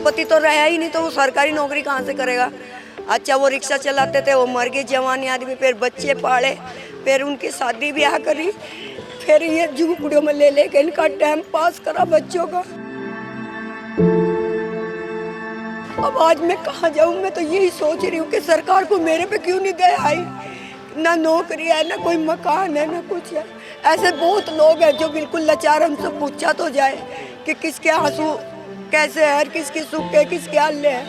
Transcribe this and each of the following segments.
पति तो रहा ही नहीं, तो वो सरकारी नौकरी कहाँ से करेगा। अच्छा वो रिक्शा चलाते थे, वो मर गए जवान आदमी, फिर बच्चे पाले, फिर उनकी शादी ब्याह करी, फिर ये झुपड़ियों में ले लेके इनका टाइम पास करा बच्चों का। अब आज मैं कहाँ जाऊँ, मैं तो यही सोच रही हूँ कि सरकार को मेरे पे क्यों नहीं दया आई। ना नौकरी है, ना कोई मकान है, ना कुछ है। ऐसे बहुत लोग हैं जो बिल्कुल लाचार, हमसे पूछा तो जाए कि किसके आंसू कैसे है, किसकी सुख है, किसके हल्ले है।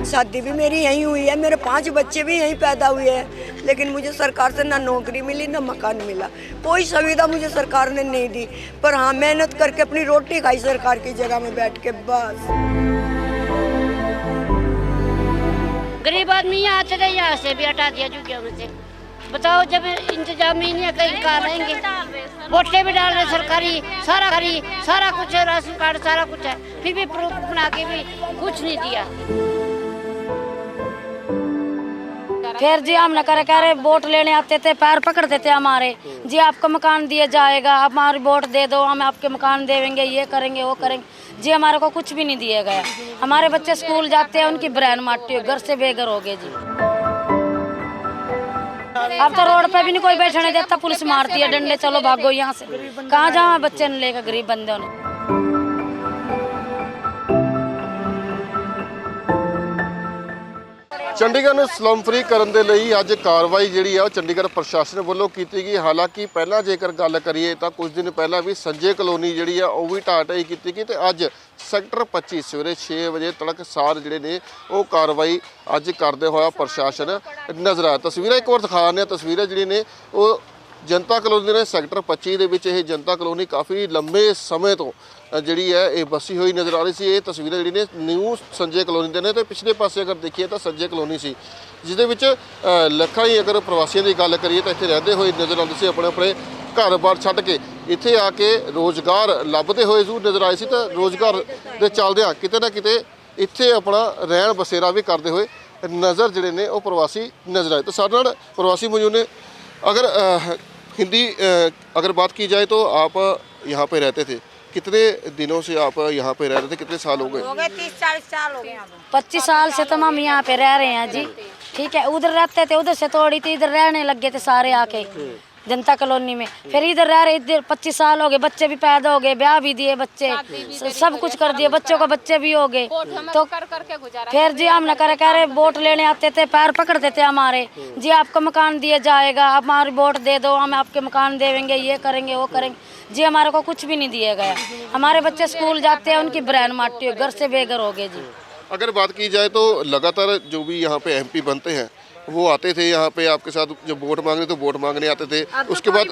शादी भी मेरी यहीं हुई है, मेरे 5 बच्चे भी यहीं पैदा हुए हैं, लेकिन मुझे सरकार से ना नौकरी मिली ना मकान मिला, कोई सुविधा मुझे सरकार ने नहीं दी। पर हाँ, मेहनत करके अपनी रोटी खाई सरकार की जगह में बैठ के, बस। गरीब आदमी यहाँ आते थे, यहाँ से भी हटा दिया झुग्गियों में से। बताओ, जब इंतजाम ही नहीं है कहीं कहाँ रहेंगे। वोटें भी डाल रहे सरकारी, सारा कुछ है, राशन कार्ड सारा कुछ है, फिर भी प्रूफ बना के भी कुछ नहीं दिया। फिर जी हम न करे वोट लेने आते थे, पैर पकड़ते थे हमारे, जी आपको मकान दिया जाएगा, आप हमारी वोट दे दो, हम आपके मकान देंगे, ये करेंगे वो करेंगे। जी हमारे को कुछ भी नहीं दिया गया। हमारे बच्चे स्कूल जाते हैं, उनकी ब्रेन मारती है, घर से बेघर हो गए जी। अब तो रोड पे भी नहीं कोई बैठने देता, पुलिस मारती है डंडे, चलो भागो यहाँ से। कहाँ जाओ बच्चे ने लेकर, गरीब बंदे ने। ਚੰਡੀਗੜ੍ਹ ਨੂੰ ਸਲਮ ਫ੍ਰੀ ਕਰਨ ਦੇ ਲਈ ਅੱਜ ਕਾਰਵਾਈ ਜਿਹੜੀ ਆ ਉਹ ਚੰਡੀਗੜ੍ਹ ਪ੍ਰਸ਼ਾਸਨ ਵੱਲੋਂ ਕੀਤੀ ਗਈ। ਹਾਲਾਂਕਿ ਪਹਿਲਾਂ ਜੇਕਰ ਗੱਲ ਕਰੀਏ ਤਾਂ ਕੁਝ ਦਿਨ ਪਹਿਲਾਂ ਵੀ ਸੰਜੇ ਕਲੋਨੀ ਜਿਹੜੀ ਆ ਉਹ ਵੀ ਢਾਹ ਢਾਈ ਕੀਤੀ ਗਈ, ਤੇ ਅੱਜ ਸੈਕਟਰ 25 ਸਵੇਰੇ 6 ਵਜੇ ਤੜਕਸਾਰ ਜਿਹੜੇ ਨੇ ਉਹ ਕਾਰਵਾਈ ਅੱਜ ਕਰਦੇ ਹੋਇਆ ਪ੍ਰਸ਼ਾਸਨ ਨਜ਼ਰ ਆਇਆ। ਤਸਵੀਰਾਂ ਇੱਕ ਵਾਰ ਦਿਖਾ ਰਹੇ ਹਾਂ। ਤਸਵੀਰਾਂ ਜਿਹੜੀਆਂ ਨੇ ਉਹ ਜਨਤਾ ਕਲੋਨੀ ਨੇ, ਸੈਕਟਰ 25 ਦੇ ਵਿੱਚ ਇਹ ਜਨਤਾ ਕਲੋਨੀ ਕਾਫੀ ਲੰਬੇ ਸਮੇਂ ਤੋਂ ਜਿਹੜੀ ਹੈ ਇਹ ਬਸੀ ਹੋਈ ਨਜ਼ਰ ਆ ਰਹੀ ਸੀ। ਇਹ ਤਸਵੀਰਾਂ ਜਿਹੜੀ ਨੇ ਨਿਊ ਸੰਜੇ ਕਲੋਨੀ ਦੇ ਨੇ, ਤੇ ਪਿਛਲੇ ਪਾਸੇ ਅਗਰ ਦੇਖੀਏ ਤਾਂ ਸੰਜੇ ਕਲੋਨੀ ਸੀ, ਜਿਹਦੇ ਵਿੱਚ ਲੱਖਾਂ ਹੀ ਅਗਰ ਪ੍ਰਵਾਸੀਆਂ ਦੀ ਗੱਲ ਕਰੀਏ ਤਾਂ ਇੱਥੇ ਰਹਿੰਦੇ ਹੋਏ ਨਜ਼ਰ ਆਉਂਦੇ ਸੀ। ਆਪਣੇ ਘਰ-ਬਾਰ ਛੱਡ ਕੇ ਇੱਥੇ ਆ ਕੇ ਰੋਜ਼ਗਾਰ ਲੱਭਦੇ ਹੋਏ ਜ਼ਰੂਰ ਨਜ਼ਰ ਆਏ ਸੀ, ਤਾਂ ਰੋਜ਼ਗਾਰ ਦੇ ਚੱਲਦਿਆਂ ਕਿਤੇ ਨਾ ਕਿਤੇ ਇੱਥੇ ਆਪਣਾ ਰਹਿਣ ਬਸੇਰਾ ਵੀ ਕਰਦੇ ਹੋਏ ਨਜ਼ਰ ਜਿਹੜੇ ਨੇ ਉਹ ਪ੍ਰਵਾਸੀ ਨਜ਼ਰ ਆਏ। ਤਾਂ ਸਾਡੇ ਨਾਲ ਪ੍ਰਵਾਸੀ ਮੌਜੂਦ ने। अगर हिंदी अगर बात की जाए तो आप यहाँ पे रहते थे, कितने दिनों से आप यहाँ पे रह रहे थे, कितने साल हो गए? 30-40 साल हो गए। 25 साल से तो हम यहाँ पे रह रहे हैं जी। ठीक है, उधर रहते थे, उधर से तोड़ी थी, इधर रहने लग गए थे सारे आके जनता कॉलोनी में। फिर इधर रह रहे, इधर 25 साल हो गए, बच्चे भी पैदा हो गए, ब्याह भी दिए, बच्चे सब कुछ कर दिए, बच्चों को बच्चे भी हो गए। तो फिर जी हम न करे वोट लेने आते थे, पैर पकड़ते थे हमारे, जी आपको मकान दिया जाएगा, आप हमारी वोट दे दो, हम आपके मकान देंगे, ये करेंगे वो करेंगे। जी हमारे को कुछ भी नहीं दिया गया। हमारे बच्चे स्कूल जाते हैं, उनकी ब्रेन मारती है, घर से बेघर हो गए जी। अगर बात की जाए तो लगातार जो भी यहाँ पे MP बनते हैं वो आते थे यहाँ पे आपके साथ, जब वोट मांगने तो वोट मांगने आते थे, उसके बाद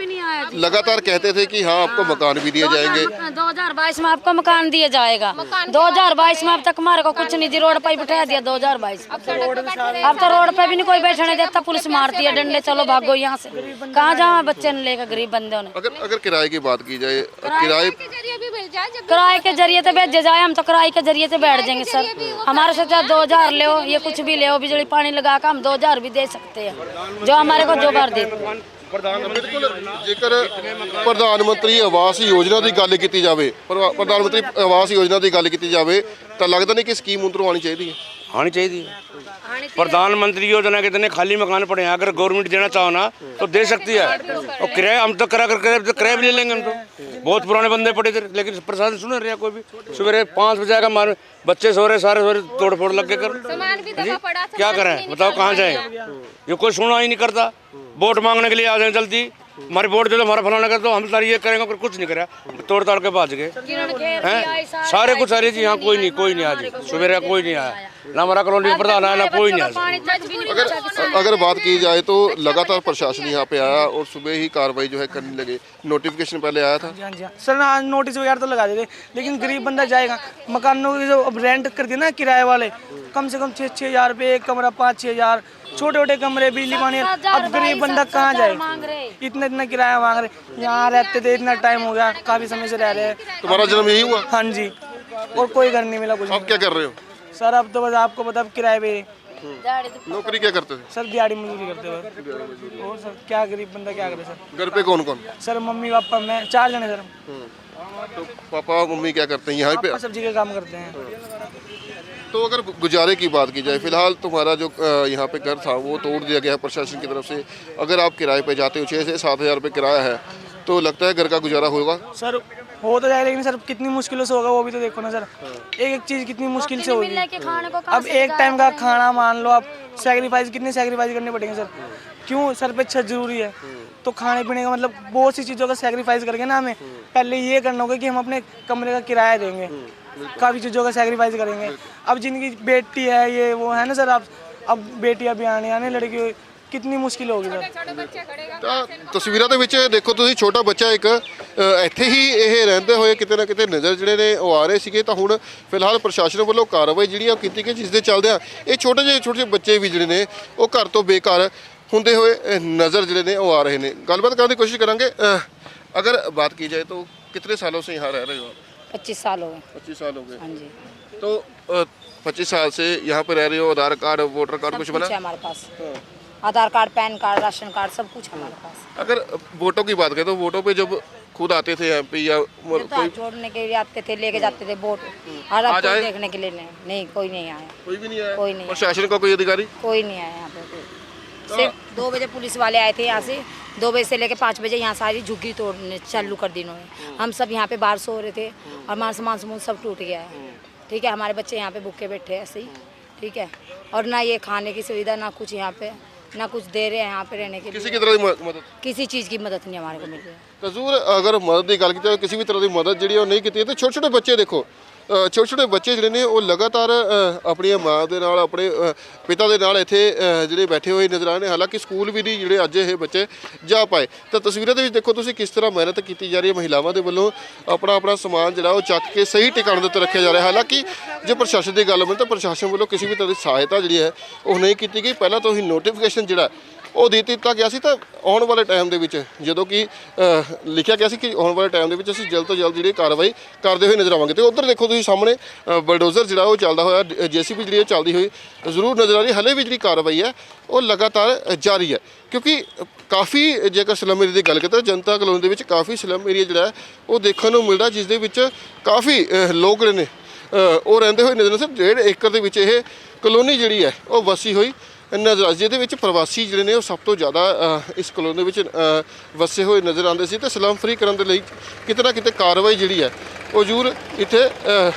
लगातार कहते थे कि हाँ आपको मकान भी दिए जाएंगे। 2022 में आपको मकान दिया जाएगा। 2022 में अब तक हमारे को कुछ नहीं दी, रोड पर ही बिठा दिया 2022। अब तो रोड पे भी नहीं कोई बैठने देता, पुलिस मारती है डंडे, चलो भागो यहाँ से। कहाँ जाओ बच्चे ने लेकर, गरीब बंदे ने। अगर किराए की बात की जाए, किराए के जरिए से भेजे जाए, हम तो किराए के जरिए से बैठ जाएंगे सर। हमारे से चाहे 2000 ले, ये कुछ भी ले, बिजली पानी लगा कर हम 2000 भी दे सकते हैं, जो हमारे को जोगाड़ दे। बिल्कुल, जेकर प्रधानमंत्री आवास योजना की गल की जाए, प्रधानमंत्री आवास योजना की गल की जाए तो लगता नहीं कि स्कीम उधरों आनी चाहिए? आनी चाहिए। प्रधानमंत्री योजना के इतने खाली मकान पड़े हैं, अगर गवर्नमेंट देना चाहो ना तो दे सकती है। और किराया हम तो किराया भी ले लेंगे। हम तो बहुत पुराने बंदे पड़े थे, लेकिन प्रशासन सुन रहा कोई भी। सवेरे 5 बजे का मार बच्चे सो रहे, सारे सोरे तोड़ फोड़ लग के कर, क्या करें बताओ, कहाँ जाए? ये कोई सुना ही नहीं करता। वोट मांगने के लिए आ जाए जल्दी, हमारी वोट दे दो, हमारा फलाना कर दो, हम सारी ये करेंगे, कुछ नहीं करा, तोड़ ताड़ के भाज गए हैं सारे कुछ। सारी जी यहाँ कोई नहीं आज सवेरे कोई नहीं आया, ना हमारा कॉलोनी प्रधान आया, ना कोई नहीं आया। अगर बात की जाए तो लगातार प्रशासन यहाँ पे आया और सुबह ही कार्रवाई जो है करने लगे। नोटिफिकेशन पहले आया था? हाँ जी सर, हाँ नोटिस वगैरह तो लगा देते, लेकिन गरीब बंदा जाएगा। मकानों की जो अब रेंट कर दिया ना किराए वाले, कम से कम 6-6 हज़ार रुपये एक कमरा, 5-6 हज़ार, छोटे छोटे कमरे, बिजली पानी। अब गरीब बंदा कहाँ जाए, इतना किराया मांग रहे। यहाँ रहते थे, इतना टाइम हो गया, काफ़ी समय से रह रहे हैं। तुम्हारा जन्म यही हुआ? हाँ जी, और कोई घर नहीं मिला कुछ। अब क्या कर रहे हो सर? अब तो बस आपको पता, किराए पे। नौकरी क्या करते थे? सर दिहाड़ी मजदूरी करते हुए। और सर क्या गरीब बंदा क्या करे सर? घर पे कौन कौन? सर मम्मी पापा मैं, 4 जने सर। तो पापा मम्मी क्या करते हैं यहाँ पे? पापा सब्जी का काम करते हैं। तो अगर गुजारे की बात की जाए, फिलहाल तुम्हारा जो यहाँ पे घर था वो तोड़ दिया गया है प्रशासन की तरफ से। अगर आप किराए पे जाते हो, 6 से 7 हज़ार रुपये किराया है, तो लगता है घर का गुजारा होगा? सर हो तो जाए, लेकिन सर कितनी मुश्किलों से होगा वो भी तो देखो ना सर। एक एक चीज़ कितनी मुश्किल से होगी। अब एक टाइम का खाना मान लो आप, सेक्रीफाइस कितने सेक्रीफाइस करने पड़ेंगे सर। क्यों? सर पे छत जरूरी है, तो खाने पीने का मतलब बहुत सी चीज़ों का सेक्रीफाइस करके ना हमें पहले ये करना होगा कि हम अपने कमरे का किराया देंगे, काफ़ी चीज़ों का सेक्रीफाइस करेंगे। अब जिनकी बेटी है ये वो है ना सर, आप अब बेटियां भी आने लड़की, कितनी मुश्किल होगी सर। ਤਾਂ ਤਸਵੀਰਾਂ ਦੇ ਵਿੱਚ ਦੇਖੋ ਤੁਸੀਂ, ਛੋਟਾ ਬੱਚਾ ਇੱਕ ਇੱਥੇ ਹੀ ਇਹ ਰਹਿੰਦੇ ਹੋਏ ਕਿਤੇ ਨਾ ਕਿਤੇ ਨਜ਼ਰ ਜਿਹੜੇ ਨੇ ਉਹ ਆ ਰਹੇ ਸੀਗੇ। ਤਾਂ ਹੁਣ ਫਿਲਹਾਲ ਪ੍ਰਸ਼ਾਸਨ ਵੱਲੋਂ ਕਾਰਵਾਈ ਜਿਹੜੀ ਆ ਉਹ ਕੀਤੀ ਗਈ, ਜਿਸ ਦੇ ਚੱਲਦਿਆਂ ਇਹ ਛੋਟੇ ਜਿਹੇ ਬੱਚੇ ਵੀ ਜਿਹੜੇ ਨੇ ਉਹ ਘਰ ਤੋਂ ਬੇਘਰ ਹੁੰਦੇ ਹੋਏ ਨਜ਼ਰ ਜਿਹੜੇ ਨੇ ਉਹ ਆ ਰਹੇ ਨੇ। ਗੱਲਬਾਤ ਕਰਨ ਦੀ ਕੋਸ਼ਿਸ਼ ਕਰਾਂਗੇ। अगर बात की जाए तो कितने सालों से यहाँ रह रहे हो आप? 25 साल हो गए। 25 साल हो गए। हाँ जी। तो 25 साल से यहाँ पे रह रहे हो, आधार कार्ड वोटर कार्ड कुछ बना? हमारे पास Aadhaar card, PAN card, ration card सब कुछ हमारे पास। अगर वोटों की बात करें तो वोटों पे जब खुद आते थे एमपी या कोई छोड़ने के लिए आते थे, लेके जाते थे वोट, और अब कोई देखने के लिए नहीं, कोई नहीं आया। कोई भी नहीं आया? कोई नहीं। प्रशासन का कोई अधिकारी कोई नहीं आया यहाँ पे। सिर्फ 2 बजे पुलिस वाले आए थे यहाँ से, 2 बजे से लेके 5 बजे यहाँ सारी झुग्गी तोड़ने चालू कर दी इन्होंने। हम सब यहाँ पे बाहर सो रहे थे और हमारा सामान समून सब टूट गया है। ठीक है, हमारे बच्चे यहाँ पे भूखे बैठे हैं ऐसे ही। ठीक है, और ना ये खाने की सुविधा, ना कुछ यहाँ पे, ना कुछ दे रहे हैं यहाँ पे रहने के लिए। किसी की तरह की मदद, किसी चीज़ की मदद नहीं हमारे को मिल रही है। कसूर अगर मदद की गल की किसी भी तरह की मदद जी नहीं की। तो छोटे छोटे बच्चे देखो, छोटे छोटे बच्चे ਜਿਹੜੇ ਨੇ ਉਹ ਲਗਾਤਾਰ ਆਪਣੀਆਂ ਮਾਂ ਦੇ ਨਾਲ, ਆਪਣੇ ਪਿਤਾ ਦੇ ਨਾਲ ਇੱਥੇ ਜਿਹੜੇ ਬੈਠੇ ਹੋਏ ਨਜ਼ਰ ਆਏ ਨੇ। ਹਾਲਾਂਕਿ ਸਕੂਲ ਵੀ ਨਹੀਂ ਜਿਹੜੇ ਅੱਜ ਇਹ ਬੱਚੇ ਜਾ ਪਾਏ। ਤਾਂ ਤਸਵੀਰਾਂ ਦੇ ਵਿੱਚ ਦੇਖੋ ਤੁਸੀਂ ਕਿਸ ਤਰ੍ਹਾਂ ਮਿਹਨਤ ਕੀਤੀ ਜਾ ਰਹੀ ਹੈ ਮਹਿਲਾਵਾਂ ਦੇ ਵੱਲੋਂ। ਆਪਣਾ ਆਪਣਾ ਸਮਾਨ ਜਿਹੜਾ ਉਹ ਚੱਕ ਕੇ ਸਹੀ ਟਿਕਾਣੇ ਦੇ ਉੱਤੇ ਰੱਖਿਆ ਜਾ ਰਿਹਾ। ਹਾਲਾਂਕਿ ਜੇ ਪ੍ਰਸ਼ਾਸਨ ਦੀ ਗੱਲ ਬਣੇ ਤਾਂ ਪ੍ਰਸ਼ਾਸਨ ਵੱਲੋਂ ਕਿਸੇ ਵੀ ਤਰ੍ਹਾਂ ਦੀ ਸਹਾਇਤਾ ਜਿਹੜੀ ਹੈ ਉਹ ਨਹੀਂ ਕੀਤੀ ਗਈ। ਪਹਿਲਾਂ ਤੋਂ ਹੀ ਨੋਟੀਫਿਕੇਸ਼ਨ ਜਿਹੜਾ ਉਹ ਦੇ ਦਿੱਤਾ ਗਿਆ ਸੀ। ਤਾਂ ਆਉਣ ਵਾਲੇ ਟਾਈਮ ਦੇ ਵਿੱਚ ਜਦੋਂ ਕਿ ਲਿਖਿਆ ਗਿਆ ਸੀ ਕਿ ਆਉਣ ਵਾਲੇ ਟਾਈਮ ਦੇ ਵਿੱਚ ਅਸੀਂ ਜਲਦ ਤੋਂ ਜਲਦ ਜਿਹੜੀ ਕਾਰਵਾਈ ਕਰਦੇ ਹੋਏ ਨਜ਼ਰ ਆਵਾਂਗੇ। ਤੇ ਉੱਧਰ ਦੇਖੋ ਤੁਸੀਂ ਸਾਹਮਣੇ ਬਲਡੋਜ਼ਰ ਜਿਹੜਾ ਉਹ ਚੱਲਦਾ ਹੋਇਆ, ਜੇਸੀਬੀ ਜਿਹੜੀ ਉਹ ਚੱਲਦੀ ਹੋਈ ਜ਼ਰੂਰ ਨਜ਼ਰ ਆ ਰਹੀ। ਹਲੇ ਵੀ ਜਿਹੜੀ ਕਾਰਵਾਈ ਹੈ ਉਹ ਲਗਾਤਾਰ ਜਾਰੀ ਹੈ, ਕਿਉਂਕਿ ਕਾਫੀ ਜੇਕਰ ਸਲਮ ਏਰੀਆ ਦੀ ਗੱਲ ਕਰੀਏ ਤਾਂ ਜਨਤਾ ਕਲੋਨੀ ਦੇ ਵਿੱਚ ਕਾਫੀ ਸਲਮ ਏਰੀਆ ਜਿਹੜਾ ਉਹ ਦੇਖਣ ਨੂੰ ਮਿਲਦਾ, ਜਿਸ ਦੇ ਵਿੱਚ ਕਾਫੀ ਲੋਕ ਜਿਹੜੇ ਨੇ ਉਹ ਰਹਿੰਦੇ ਹੋਏ ਨਜ਼ਰ ਆਉਂਦੇ। 1.5 ਏਕੜ ਦੇ ਵਿੱਚ ਇਹ ਕਲੋਨੀ ਜਿਹੜੀ ਹੈ ਉਹ ਵਸੀ ਹੋਈ ਨਜ਼ਰ, ਜਿਹਦੇ ਵਿੱਚ ਪ੍ਰਵਾਸੀ ਜਿਹੜੇ ਨੇ ਉਹ ਸਭ ਤੋਂ ਜ਼ਿਆਦਾ ਇਸ ਕਲੋਨੀ ਦੇ ਵਿੱਚ ਵਸੇ ਹੋਏ ਨਜ਼ਰ ਆਉਂਦੇ ਸੀ। ਤੇ ਸਲਮ ਫਰੀ ਕਰਨ ਦੇ ਲਈ ਕਿਤੇ ਨਾ ਕਿਤੇ ਕਾਰਵਾਈ ਜਿਹੜੀ ਹੈ ਉਹ ਜ਼ਰੂਰ ਇੱਥੇ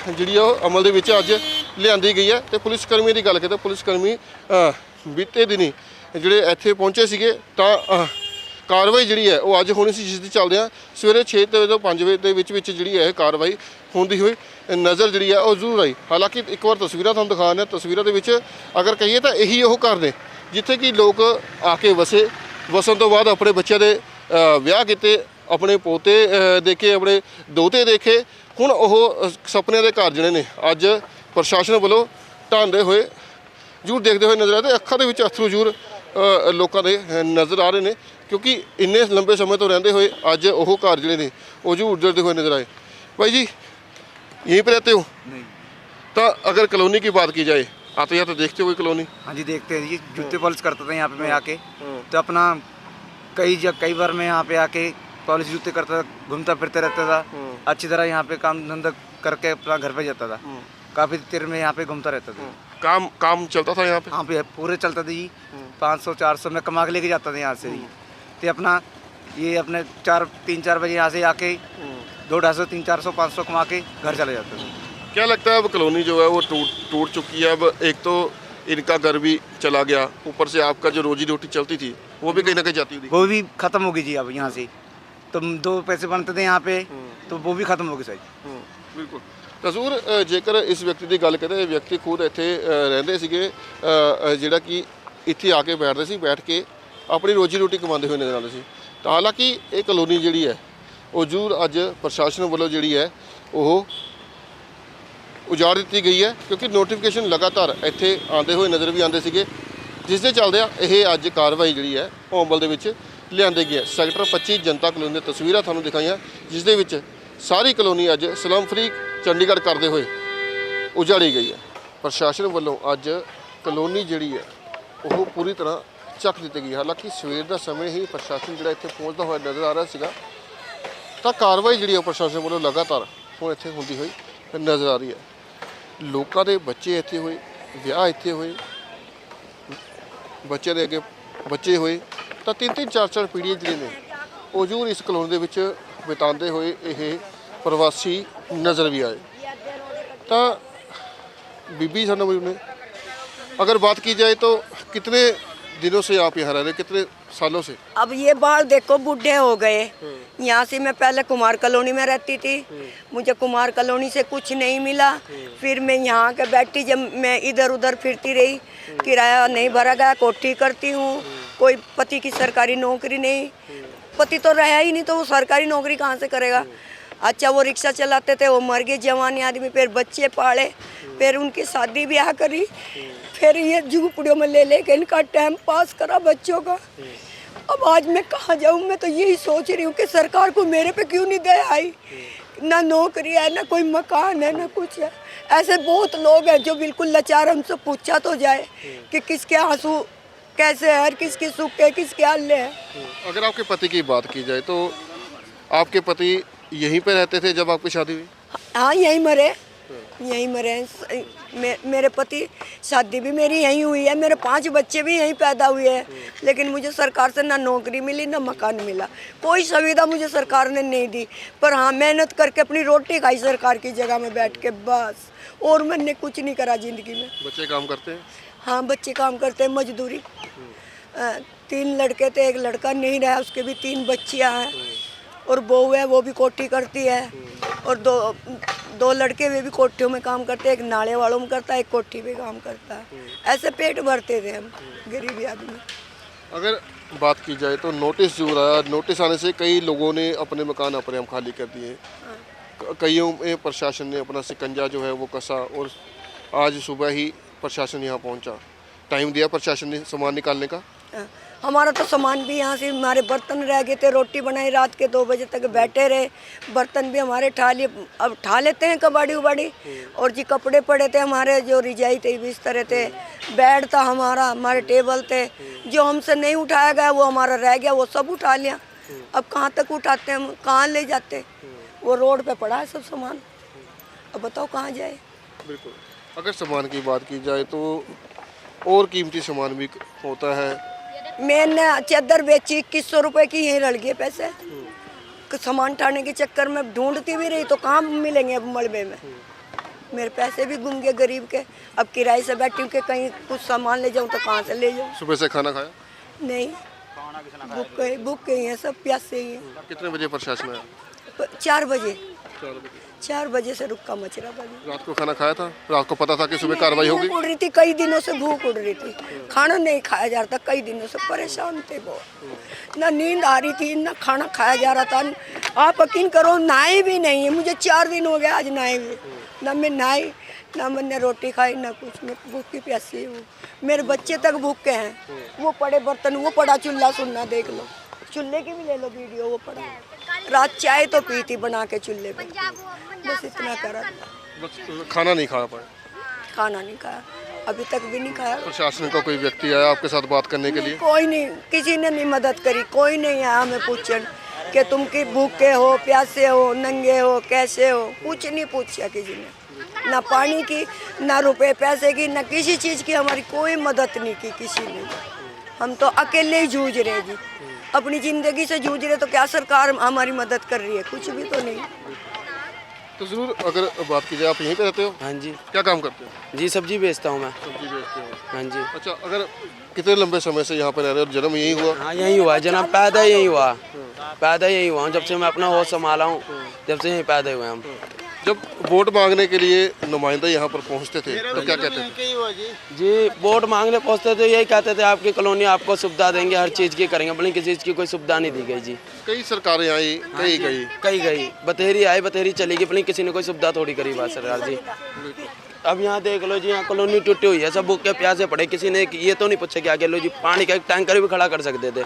ਜਿਹੜੀ ਉਹ ਅਮਲ ਦੇ ਵਿੱਚ ਅੱਜ ਲਿਆਂਦੀ ਗਈ ਹੈ। ਤੇ ਪੁਲਿਸ ਕਰਮੀਆਂ ਦੀ ਗੱਲ ਕਰੀਏ ਤਾਂ ਪੁਲਿਸ ਕਰਮੀ ਬੀਤੇ ਦਿਨੀ ਜਿਹੜੇ ਇੱਥੇ ਪਹੁੰਚੇ ਸੀਗੇ ਤਾਂ ਕਾਰਵਾਈ ਜਿਹੜੀ ਹੈ ਉਹ ਅੱਜ ਹੋਣੀ ਸੀ, ਜਿਸ ਦੇ ਚੱਲਦਿਆਂ ਸਵੇਰੇ 6 ਤੋਂ 5 ਵਜੇ ਦੇ ਵਿੱਚ ਜਿਹੜੀ ਹੈ ਇਹ ਕਾਰਵਾਈ ਹੁੰਦੀ ਹੋਈ ਨਜ਼ਰ ਜਿਹੜੀ ਹੈ ਉਹ ਜ਼ਰੂਰ ਆਈ। ਹਾਲਾਂਕਿ ਇੱਕ ਵਾਰ ਤਸਵੀਰਾਂ ਤੁਹਾਨੂੰ ਦਿਖਾ ਰਹੇ ਹਾਂ। ਤਸਵੀਰਾਂ ਦੇ ਵਿੱਚ ਅਗਰ ਕਹੀਏ ਤਾਂ ਇਹੀ ਉਹ ਘਰ ਨੇ ਜਿੱਥੇ ਕਿ ਲੋਕ ਆ ਕੇ ਵਸਣ ਤੋਂ ਬਾਅਦ ਆਪਣੇ ਬੱਚਿਆਂ ਦੇ ਵਿਆਹ ਕੀਤੇ, ਆਪਣੇ ਪੋਤੇ ਦੇਖੇ, ਆਪਣੇ ਦੋਤੇ ਦੇਖੇ। ਹੁਣ ਉਹ ਸੁਪਨਿਆਂ ਦੇ ਘਰ ਜਿਹੜੇ ਨੇ ਅੱਜ ਪ੍ਰਸ਼ਾਸਨ ਵੱਲੋਂ ਢਾਂਦੇ ਹੋਏ ਜ਼ਰੂਰ ਦੇਖਦੇ ਹੋਏ ਨਜ਼ਰ ਆਏ। ਤੇ ਅੱਖਾਂ ਦੇ ਵਿੱਚ ਅਥਰੂ ਜ਼ਰੂਰ ਲੋਕਾਂ ਦੇ ਨਜ਼ਰ ਆ ਰਹੇ ਨੇ, ਕਿਉਂਕਿ ਇੰਨੇ ਲੰਬੇ ਸਮੇਂ ਤੋਂ ਰਹਿੰਦੇ ਹੋਏ ਅੱਜ ਉਹ ਘਰ ਜਿਹੜੇ ਨੇ ਉਹ ਜ਼ਰੂਰ ਉਜੜਦੇ ਹੋਏ नजर आए। भाई जी यहीं पे रहते हो? नहीं। तो अगर कॉलोनी की बात की जाए, आते जाते देखते हो कोई कॉलोनी? हाँ जी देखते हैं जी, जूते पॉलिश करता था यहाँ पे मैं आके। तो अपना कई बार मैं यहाँ पे आके पॉलिश जूते करता था, घूमता फिरता रहता था अच्छी तरह। यहाँ पे काम धंधा करके अपना घर पे जाता था। काफ़ी देर में यहाँ पे घूमता रहता था। काम चलता था यहाँ पे? हाँ पे पूरे चलता था जी। 500-400 में कमा के लेके जाता था यहाँ से जी। तो अपना ये अपने 3-4 बजे यहाँ से आके 200-250, 300-400, 500 कमा के घर चले जाते थे। क्या लगता है अब कॉलोनी जो है वो टूट चुकी है? अब एक तो इनका घर भी चला गया, ऊपर से आपका जो रोजी रोटी चलती थी वो भी कहीं ना कहीं जाती हुई, वो भी ख़त्म होगी जी। अब यहाँ से तो 2 पैसे बनते थे यहाँ पे, तो वो भी ख़त्म होगी सही। बिल्कुल। ਕਸੂਰ ਜੇਕਰ ਇਸ ਵਿਅਕਤੀ ਦੀ ਗੱਲ ਕਰੀਏ, ਵਿਅਕਤੀ ਖੁਦ ਇੱਥੇ ਰਹਿੰਦੇ ਸੀਗੇ, ਜਿਹੜਾ ਕਿ ਇੱਥੇ ਆ ਕੇ ਬੈਠਦੇ ਸੀ, ਬੈਠ ਕੇ ਆਪਣੀ ਰੋਜੀ ਰੋਟੀ ਕਮਾਉਂਦੇ ਹੋਏ ਨਜ਼ਰ ਆਉਂਦੇ ਸੀ। ਤਾਂ ਹਾਲਾਂਕਿ ਇਹ ਕਲੋਨੀ ਜਿਹੜੀ ਹੈ ਉਹ ਜ਼ਰੂਰ ਅੱਜ ਪ੍ਰਸ਼ਾਸਨ ਵੱਲੋਂ ਜਿਹੜੀ ਹੈ ਉਹ ਉਜਾੜ ਦਿੱਤੀ ਗਈ ਹੈ, ਕਿਉਂਕਿ ਨੋਟੀਫਿਕੇਸ਼ਨ ਲਗਾਤਾਰ ਇੱਥੇ ਆਉਂਦੇ ਹੋਏ ਨਜ਼ਰ ਵੀ ਆਉਂਦੇ ਸੀਗੇ, ਜਿਸ ਦੇ ਚੱਲਦਿਆਂ ਇਹ ਅੱਜ ਕਾਰਵਾਈ ਜਿਹੜੀ ਹੈ ਉਹ ਅਮਲ ਦੇ ਵਿੱਚ ਲਿਆਂਦੀ ਗਈ ਹੈ। ਸੈਕਟਰ 25 ਜਨਤਾ ਕਲੋਨੀ ਦੀਆਂ ਤਸਵੀਰਾਂ ਤੁਹਾਨੂੰ ਦਿਖਾਈਆਂ, ਜਿਸ ਦੇ ਵਿੱਚ ਸਾਰੀ ਕਲੋਨੀ ਅੱਜ ਸਲਮ ਫਰੀ ਚੰਡੀਗੜ੍ਹ ਕਰਦੇ ਹੋਏ ਉਜਾੜੀ ਗਈ ਹੈ। ਪ੍ਰਸ਼ਾਸਨ ਵੱਲੋਂ ਅੱਜ ਕਲੋਨੀ ਜਿਹੜੀ ਹੈ ਉਹ ਪੂਰੀ ਤਰ੍ਹਾਂ ਚੱਕ ਦਿੱਤੀ ਗਈ। ਹਾਲਾਂਕਿ ਸਵੇਰ ਦਾ ਸਮੇਂ ਹੀ ਪ੍ਰਸ਼ਾਸਨ ਜਿਹੜਾ ਇੱਥੇ ਪਹੁੰਚਦਾ ਹੋਇਆ ਨਜ਼ਰ ਆ ਰਿਹਾ ਸੀਗਾ। ਤਾਂ ਕਾਰਵਾਈ ਜਿਹੜੀ ਆ ਪ੍ਰਸ਼ਾਸਨ ਵੱਲੋਂ ਲਗਾਤਾਰ ਹੁਣ ਇੱਥੇ ਹੁੰਦੀ ਹੋਈ ਨਜ਼ਰ ਆ ਰਹੀ ਹੈ। ਲੋਕਾਂ ਦੇ ਬੱਚੇ ਇੱਥੇ ਹੋਏ, ਵਿਆਹ ਇੱਥੇ ਹੋਏ, ਬੱਚੇ ਦੇ ਅੱਗੇ ਬੱਚੇ ਹੋਏ, ਤਾਂ 3-3 4-4 ਪੀੜ੍ਹੀਆਂ ਜਿਹੜੀਆਂ ਨੇ ਉਹ ਜ਼ਰੂਰ ਇਸ ਕਲੋਨੀ ਦੇ ਵਿੱਚ ਬਿਤਾਉਂਦੇ ਹੋਏ ਇਹ ਪ੍ਰਵਾਸੀ ਨਜ਼ਰ ਵੀ आए। तो बीबी साहब ने अगर बात की जाए तो कितने दिनों से आप यहाँ रह रहे, कितने सालों से? अब ये बाल देखो बूढ़े हो गए। यहाँ से मैं पहले कुमार कॉलोनी में रहती थी, मुझे कुमार कॉलोनी से कुछ नहीं मिला। फिर मैं यहाँ के बैठी, जब मैं इधर उधर फिरती रही, किराया नहीं भरा गया, कोठी करती हूँ, कोई पति की सरकारी नौकरी नहीं, पति तो रहा ही नहीं तो वो सरकारी नौकरी कहाँ से करेगा। अच्छा वो रिक्शा चलाते थे, वो मर गए जवानी आदमी, फिर बच्चे पाले, फिर उनकी शादी ब्याह करी, फिर ये झुगपड़ियों में ले लेके इनका टाइम पास करा बच्चों का। अब आज मैं कहाँ जाऊँ, मैं तो यही सोच रही हूँ कि सरकार को मेरे पे क्यों नहीं दया आई। ना नौकरी है, ना कोई मकान है, ना कुछ है। ऐसे बहुत लोग हैं जो बिल्कुल लाचार, हमसे पूछा तो जाए कि किसके आंसू कैसे है, किसके सुख है, किसके हल्ले है। अगर आपके पति की बात की जाए तो आपके पति यहीं पे रहते थे जब आपकी शादी हुई? हाँ यहीं मरे, यहीं मरे हैं। मेरे पति, शादी भी मेरी यहीं हुई है, मेरे 5 बच्चे भी यहीं पैदा हुए हैं, लेकिन मुझे सरकार से ना नौकरी मिली ना मकान मिला, कोई सुविधा मुझे सरकार ने नहीं दी। पर हाँ मेहनत करके अपनी रोटी खाई सरकार की जगह में बैठ के, बस। और मैंने कुछ नहीं करा ज़िंदगी में। बच्चे काम करते हैं? हाँ बच्चे काम करते हैं, मजदूरी। 3 लड़के थे, 1 लड़का नहीं रहा, उसके भी 3 बच्चियाँ हैं, और बहू है वो भी कोठी करती है, और दो लड़के वे भी कोठियों में काम करते हैं, एक नाले वालों में करता है, एक कोठी में काम करता है। ऐसे पेट भरते थे हम गरीबी आदमी। अगर बात की जाए तो नोटिस जो रहा, नोटिस आने से कई लोगों ने अपने मकान अपने हम खाली कर दिए, कईयों में प्रशासन ने अपना शिकंजा जो है वो कसा, और आज सुबह ही प्रशासन यहाँ पहुँचा। टाइम दिया प्रशासन ने सामान निकालने का? हमारा तो सामान भी यहाँ से, हमारे बर्तन रह गए थे, रोटी बनाई रात के 2 बजे तक बैठे रहे, बर्तन भी हमारे ठा लिए, अब ठा लेते हैं कबाड़ी उबाड़ी। और जी कपड़े पड़े थे हमारे, जो रिजाई थे, बिस्तर थे, बेड था हमारा, हमारे टेबल थे, जो हमसे नहीं उठाया गया वो हमारा रह गया, वो सब उठा लिया। अब कहाँ तक उठाते हम, कहाँ ले जाते? वो रोड पे पड़ा है सब सामान, अब बताओ कहाँ जाए। बिल्कुल। अगर सामान की बात की जाए तो और कीमती सामान भी होता है। मैंने चादर बेची 2100 रुपए की, यहीं रल गए पैसे। सामान उठाने के चक्कर में ढूंढती भी रही तो कहाँ मिलेंगे अब मलबे में। मेरे पैसे भी गुम गए गरीब के। अब किराए से बैठी हूँ कि कहीं कुछ सामान ले जाऊँ तो कहाँ से ले जाऊँ। सुबह से खाना खाया नहीं, भूख गई है सब, प्यासे ही हैं। कितने बजे प्रशासन आया? 4 बजे। 4 बजे से रुक्का मच रहा था। रात को खाना खाया था? रात को पता था कि सुबह कार्रवाई होगी? भूख उड़ रही थी, कई दिनों से भूख उड़ रही थी, खाना नहीं खाया जा रहा था, कई दिनों से परेशान थे वो। ना नींद आ रही थी, ना खाना खाया जा रहा था। आप यकीन करो नहाए भी नहीं है, मुझे 4 दिन हो गया आज नहाए हुए। ना मैं नहाई, ना मैंने रोटी खाई, ना कुछ। मैं भूखी प्यासी हूँ। मेरे बच्चे तक भूखे हैं, वो पड़े बर्तन, वो पड़ा चूल्हा सुनना, देख लो, चूल्हे की भी ले लो वीडियो, वो पड़ा। रात चाय तो पी थी बना के चूल्हे पे, बस इतना करा। बस खाना नहीं खा पाए? खाना नहीं खाया, अभी तक भी नहीं खाया। प्रशासन का कोई व्यक्ति आया आपके साथ बात करने के लिए? कोई नहीं, किसी ने नहीं मदद करी, कोई नहीं आया हमें पूछने कि तुम की भूखे हो, प्यासे हो, नंगे हो, कैसे हो, कुछ नहीं पूछा किसी ने। ना पानी की, ना रुपए पैसे की, ना किसी चीज़ की हमारी कोई मदद नहीं की किसी ने। हम तो अकेले ही जूझ रहे जी, अपनी ज़िंदगी से जूझ रहे, तो क्या सरकार हमारी मदद कर रही है? कुछ भी तो नहीं। तो ज़रूर अगर बात की जाए, आप यहीं पे रहते हो? हाँ जी। क्या काम करते हो? जी सब्जी बेचता हूँ मैं। सब्जी बेचते हो? हाँ जी। अच्छा, अगर कितने लंबे समय से यहाँ पे रह रहे हो और जन्म यहीं हुआ? हाँ यहीं हुआ जनाब, पैदा यहीं हुआ, पैदा यहीं हुआ हूँ। जब से मैं अपना होश संभाला हूँ, जब से यहीं पैदा हुए हम। जब वोट मांगने के लिए नुमाइंदा यहाँ पर पहुँचते थे तो क्या कहते थे? जी वोट मांगने पहुँचते थे यही कहते थे आपकी कॉलोनी आपको सुविधा देंगे, हर चीज़ की करेंगे, बल्कि किसी चीज़ की कोई सुविधा नहीं दी गई जी। कई सरकारें आई, कई गई, बतेरी आई, बतेरी चली गई, बल्कि किसी ने कोई सुविधा थोड़ी करी बात सरकार जी। अब यहाँ देख लो जी, यहाँ कॉलोनी टूटी हुई है, सब भूख के प्यासे पड़े, किसी ने ये तो नहीं पूछा कि आगे लो जी पानी का एक टैंकर भी खड़ा कर सकते थे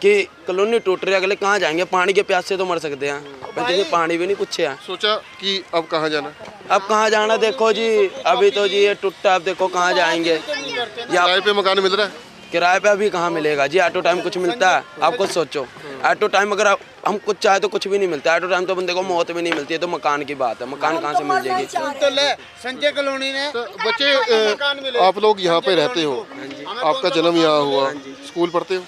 कि कॉलोनी टूट रही है, अगले कहाँ जाएंगे, पानी के प्यासे तो मर सकते हैं, पर किसी पानी भी नहीं पूछे। सोचा कि अब कहाँ जाना? अब कहाँ जाना, देखो जी अभी तो जी ये टूटा, अब देखो कहाँ जाएंगे। किराए पे मकान मिल रहा है? किराए पे अभी कहाँ मिलेगा जी, ऑटो टाइम कुछ मिलता है? आप खुद सोचो, ऑटो टाइम अगर हम कुछ चाहे तो कुछ भी नहीं मिलता है, टाइम तो बंदे को मौत भी नहीं मिलती है, तो मकान की बात है, मकान कहाँ से मिल जाएगी। संजय कॉलोनी ने तो बच्चे आप लोग यहाँ पे रहते हो, आपका जन्म यहाँ हुआ, स्कूल पढ़ते हो?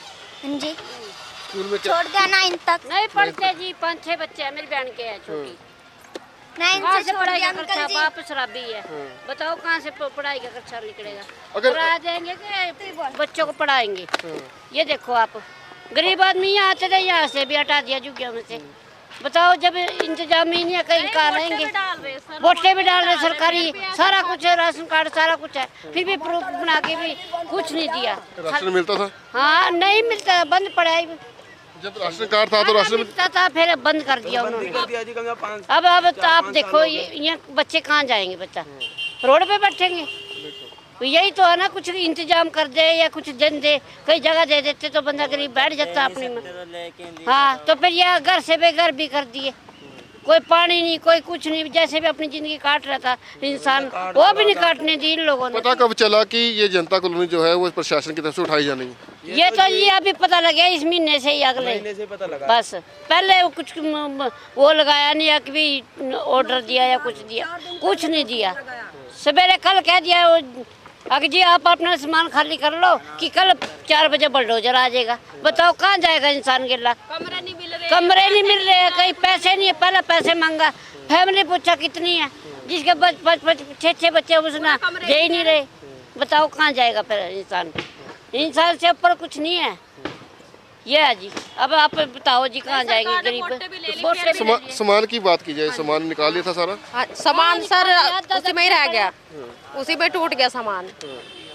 जी स्कूल में छोड़ दिया 9 तक। नहीं पढ़ते जी, 5-6 बच्चे हैं, मेरी बहन के हैं छोटी। 9 कहाँ से से छोड़ पढ़ाई दिया का अंकल खर्चा, जी। बाप शराबी है, बताओ कहाँ से पढ़ाई का खर्चा निकलेगा। अगर- अगर आ जाएंगे कि बच्चों को पढ़ाएंगे। ये देखो आप, गरीब आदमी यहाँ आते थे, यहाँ से भी हटा दिया झुग्गियों में से। बताओ जब इंतजाम ही नहीं है, कहीं कहाँ रहेंगे। वोटें भी डाल रहे सरकारी, सारा कुछ है, राशन कार्ड सारा कुछ है, फिर भी प्रूफ बना के भी कुछ नहीं दिया। राशन मिलता था? हाँ नहीं मिलता, बंद पड़ा है। जब राशन कार्ड था तो राशन मिलता था, फिर बंद कर दिया उन्होंने। अब तो आप देखो ये बच्चे कहाँ जाएंगे, बच्चा रोड पे बैठेंगे। तो यही तो है ना, कुछ इंतजाम कर दे या कुछ जन दे, कई जगह दे देते तो बंदा गरीब बैठ जाता अपनी में। हाँ तो फिर यह घर से बेघर भी कर दिए, कोई पानी नहीं, कोई कुछ नहीं, जैसे भी अपनी जिंदगी काट रहा था इंसान, वो भी नहीं काटने दी इन लोगों ने। पता कब चला कि ये जनता कॉलोनी जो है वो प्रशासन की तरफ से उठाई जानी है? ये तो ये अभी पता लगे इस महीने से ही, अगले महीने से पता लगा। बस पहले वो कुछ वो लगाया नहीं है कि भी ऑर्डर दिया या कुछ दिया, कुछ नहीं दिया। सवेरे कल कह दिया वो अगर जी आप अपना सामान खाली कर लो कि कल 4 बजे बुलडोजर आ जाएगा। बताओ कहाँ जाएगा इंसान गिल्ला, कमरे नहीं मिल रहे, कहीं पैसे नहीं है, पहले पैसे मांगा, फैमिली पूछा कितनी है, जिसके 5-6 बच्चे उसने दे ही नहीं रहे। बताओ कहाँ जाएगा फिर इंसान से ऊपर कुछ नहीं है। ये है जी, अब आप बताओ जी कहाँ जाएंगे गरीब। सामान की बात की जाए, सामान निकाल लिया था सारा? हाँ, सामान सर उसी में ही रह गया, उसी में टूट गया सामान।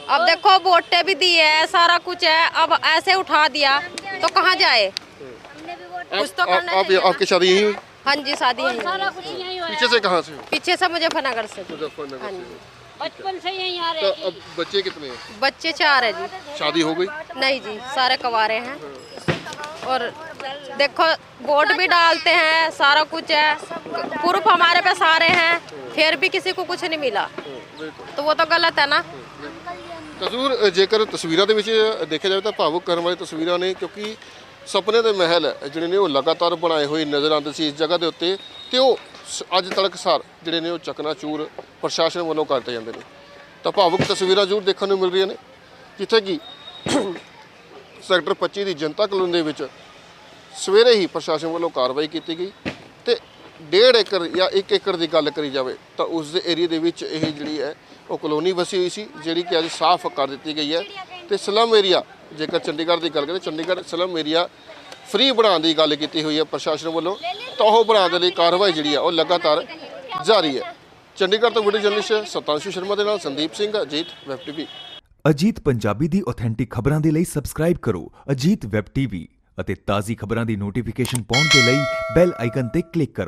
अब देखो वोटें भी दी है, सारा कुछ है, अब ऐसे उठा दिया तो कहाँ जाए, कुछ तो करना चाहिए। आपकी शादी यहीं हुई? हाँ जी शादी यहीं सारा हुई। कुछ यहीं हुआ है। पीछे से कहाँ से? पीछे से मुजफ्फरनगर से। मुजफ्फरनगर हाँ से। जी। बचपन से यहीं आ तो रहे हैं। अब बच्चे कितने हैं? बच्चे 4 है जी। शादी हो गई? नहीं जी, सारे कवारे हैं। और देखो वोट भी डालते हैं, सारा कुछ है, प्रूफ हमारे पे सारे हैं, फिर भी किसी को कुछ नहीं मिला, तो वो तो गलत है ना। ਤਸਵੀਰ ਜੇਕਰ ਤਸਵੀਰਾਂ ਦੇ ਵਿੱਚ ਦੇਖਿਆ ਜਾਵੇ ਤਾਂ ਭਾਵੁਕ ਕਰਨ ਵਾਲੀ ਤਸਵੀਰਾਂ ਨੇ, ਕਿਉਂਕਿ ਸੁਪਨੇ ਦੇ ਮਹਿਲ ਜਿਹੜੇ ਨੇ ਉਹ ਲਗਾਤਾਰ ਬਣਾਏ ਹੋਏ ਨਜ਼ਰ ਆਉਂਦੇ ਸੀ ਇਸ ਜਗ੍ਹਾ ਦੇ ਉੱਤੇ, ਤੇ ਉਹ ਅੱਜ ਤੜਕਸਾਰ ਜਿਹੜੇ ਨੇ ਉਹ ਚਕਨਾਚੂਰ ਪ੍ਰਸ਼ਾਸਨ ਵੱਲੋਂ ਕਰਤੇ ਜਾਂਦੇ ਨੇ। ਤਾਂ ਭਾਵੁਕ ਤਸਵੀਰਾਂ ਜ਼ਰੂਰ ਦੇਖਣ ਨੂੰ ਮਿਲ ਰਹੀਆਂ ਨੇ, ਜਿੱਥੇ ਕਿ ਸੈਕਟਰ 25 ਦੀ ਜਨਤਾ ਕਲੋਨੀ ਦੇ ਵਿੱਚ ਸਵੇਰੇ ਹੀ ਪ੍ਰਸ਼ਾਸਨ ਵੱਲੋਂ ਕਾਰਵਾਈ ਕੀਤੀ ਗਈ ਤੇ 1.5 ਏਕੜ ਜਾਂ 1 ਏਕੜ ਦੀ ਗੱਲ ਕਰੀ ਜਾਵੇ ਤਾਂ ਉਸ ਦੇ ਏਰੀਆ ਦੇ ਵਿੱਚ ਇਹ ਜਿਹੜੀ ਹੈ ਉਹ ਕਲੋਨੀ ਵਸੀ ਹੋਈ ਸੀ, ਜਿਹੜੀ ਕਿ ਅੱਜ ਸਾਫ਼ ਕਰ ਦਿੱਤੀ ਗਈ ਹੈ। ਤੇ ਸਲਮ ਏਰੀਆ ਜੇਕਰ ਚੰਡੀਗੜ੍ਹ ਦੀ ਗੱਲ ਕਰੀਏ, ਚੰਡੀਗੜ੍ਹ ਸਲਮ ਏਰੀਆ ਫ੍ਰੀ ਬਣਾਉਣ ਦੀ ਗੱਲ ਕੀਤੀ ਹੋਈ ਹੈ ਪ੍ਰਸ਼ਾਸਨ ਵੱਲੋਂ, ਤਾਂ ਉਹ ਬਣਾਉਣ ਦੇ ਲਈ ਕਾਰਵਾਈ ਜਿਹੜੀ ਹੈ ਉਹ ਲਗਾਤਾਰ ਜਾਰੀ ਹੈ। ਚੰਡੀਗੜ੍ਹ ਤੋਂ ਵੀਡੀਓ ਜਰਨਲਿਸਟ ਸਤਾਂਸ਼ੂ ਸ਼ਰਮਾ ਦੇ ਨਾਲ ਸੰਦੀਪ ਸਿੰਘ, ਅਜੀਤ ਵੈਬ ਟੀਵੀ। ਅਜੀਤ ਪੰਜਾਬੀ ਦੀ ਆਥੈਂਟਿਕ ਖਬਰਾਂ ਦੇ ਲਈ ਸਬਸਕ੍ਰਾਈਬ ਕਰੋ ਅਜੀਤ ਵੈਬ ਟੀਵੀ ਅਤੇ ਤਾਜ਼ੀ ਖਬਰਾਂ ਦੀ ਨੋਟੀਫਿਕੇਸ਼ਨ ਪਾਉਣ ਦੇ ਲਈ ਬੈਲ ਆਈਕਨ ਤੇ ਕਲਿੱਕ ਕਰੋ।